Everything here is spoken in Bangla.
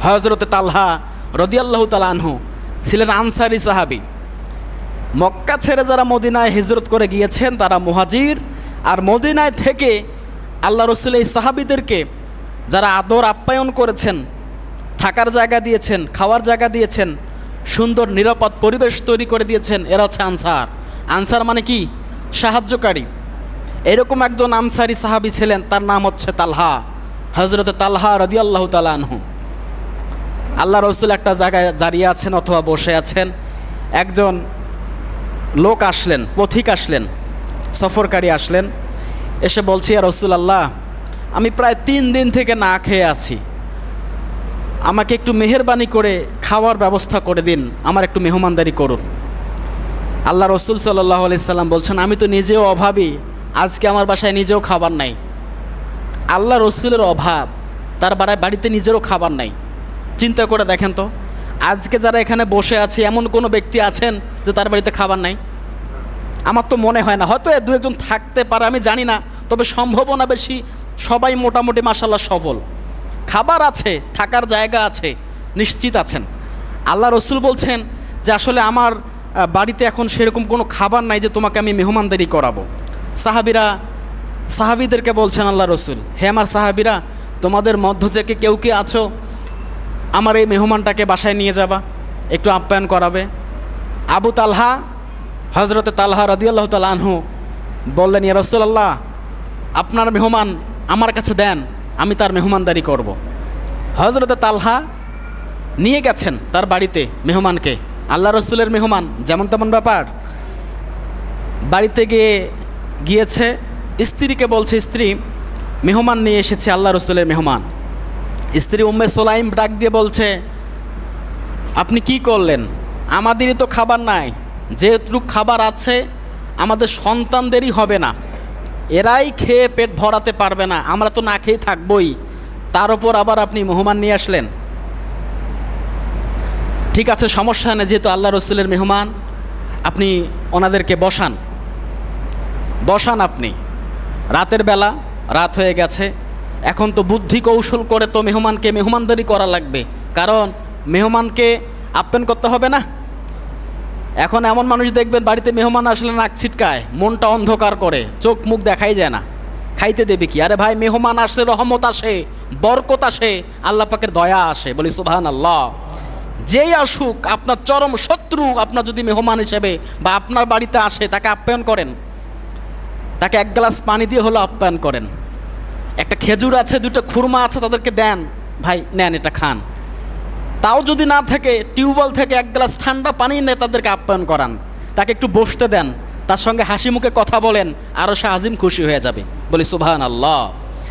হযরতে তালহা রাদিয়াল্লাহু তাআলা আনহু ছিলেন আনসারী সাহাবী। মক্কা ছেড়ে যারা মদিনায় হিজরত করে গিয়েছেন তারা মুহাজির, আর মদিনায় থেকে আল্লাহ রাসূল এই সাহাবীদেরকে যারা আদর আপ্যায়ন করেছেন, থাকার জায়গা দিয়েছেন, খাওয়ার জায়গা দিয়েছেন, সুন্দর নিরাপদ পরিবেশ তৈরি করে দিয়েছেন, এরা হচ্ছে আনসার। আনসার মানে কি? সাহায্যকারী। এরকম একজন আনসারী সাহাবী ছিলেন, তার নাম হচ্ছে তালহা, হযরতে তালহা রাদিয়াল্লাহু তাআলা আনহু। আল্লাহ রাসূল একটা জায়গায় দাঁড়িয়ে আছেন অথবা বসে আছেন, একজন লোক আসলেন, পথিক আসলেন, সফরকারী আসলেন, এসে বলছি, ইয়া রাসূলুল্লাহ, আমি প্রায় 3 দিন থেকে না খেয়ে আছি, আমাকে একটু মেহেরবানি করে খাওয়ার ব্যবস্থা করে দিন, আমার একটু মেহমানদারি করুন। আল্লাহ রাসূল সাল্লাল্লাহু আলাইহি সাল্লাম বলছেন, আমি তো নিজেও অভাবী, আজকে আমার বাসায় নিজেও খাবার নাই। আল্লাহ রাসূলের অভাব, তার বাড়িতে নিজেরও খাবার নাই। চিন্তা করে দেখেন তো, আজকে যারা এখানে বসে আছে এমন কোনো ব্যক্তি আছেন যে তার বাড়িতে খাবার নাই? আমার তো মনে হয় না, হয়তো 2-1জন থাকতে পারে, আমি জানি না, তবে সম্ভাবনা বেশি সবাই মোটামুটি মাশাআল্লাহ সফল, খাবার আছে, থাকার জায়গা আছে, নিশ্চিত আছেন। আল্লাহ রাসূল বলছেন যে আসলে আমার বাড়িতে এখন সেরকম কোনো খাবার নাই যে তোমাকে আমি মেহমানদারি করাবো। সাহাবীদেরকে বলছেন আল্লাহ রাসূল, হে আমার সাহাবীরা, তোমাদের মধ্য থেকে কেউ কি আছো আমার এই মেহমানটাকে বাসায় নিয়ে যাবা, একটু আপ্যায়ন করাবে? আবু তালহা, হযরতে তালহা রাদিয়াল্লাহু তাআলা আনহু বললেন, ইয়া রাসূলুল্লাহ, আপনার মেহমান আমার কাছে দেন, আমি তার মেহমানদারি করব। হযরতে তালহা নিয়ে গেছেন তার বাড়িতে মেহমানকে, আল্লাহ রাসূলের মেহমান, যেমন তেমন ব্যাপার। বাড়িতে গিয়েছে, স্ত্রীকে বলছে, স্ত্রী, মেহমান নিয়ে এসেছে, আল্লাহ রাসূলের মেহমান। স্ত্রী উম্মে সুলাইম ডাক দিয়ে বলছে, আপনি কি করলেন? আমাদেরই তো খাবার নাই, যেটুকু খাবার আছে আমাদের সন্তানদেরই হবে না, এরাই খেয়ে পেট ভরাতে পারবে না, আমরা তো না খেয়ে থাকবই, তার ওপর আবার আপনি মেহমান নিয়ে আসলেন। ঠিক আছে, সমস্যা নেই, যেহেতু আল্লাহ রাসূলের মেহমান, আপনি ওনাদেরকে বসান। আপনি রাতের বেলা, রাত হয়ে গেছে, এখন তো বুদ্ধি কৌশল করে তো মেহমানকে মেহমানদারি করা লাগবে, কারণ মেহমানকে আপ্যায়ন করতে হবে না। এখন এমন মানুষ দেখবেন বাড়িতে মেহমান আসলে নাক ছিটকায়, মনটা অন্ধকার করে, চোখ মুখ দেখাই যায় না, খাইতে দেবে কি? আরে ভাই, মেহমান আসলে রহমত আসে, বরকত আসে, আল্লাহ পাকের দয়া আসে, বলি সুবহানাল্লাহ। যেই আসুক, আপনার চরম শত্রু আপনার যদি মেহমান হিসেবে বা আপনার বাড়িতে আসে, তাকে আপ্যায়ন করেন, তাকে 1 গ্লাস পানি দিয়ে হলো আপ্যায়ন করেন, একটা খেজুর আছে, 2টা খুরমা আছে, তাদেরকে দেন, ভাই নেন, এটা খান। তাও যদি না থাকে, টিউবওয়েল থেকে 1 গ্লাস ঠান্ডা পানি নিয়ে তাদেরকে আপ্যায়ন করান, তাকে একটু বসতে দেন, তার সঙ্গে হাসি মুখে কথা বলেন, আরও সে আজিম খুশি হয়ে যাবে, বলি সুবহানাল্লাহ।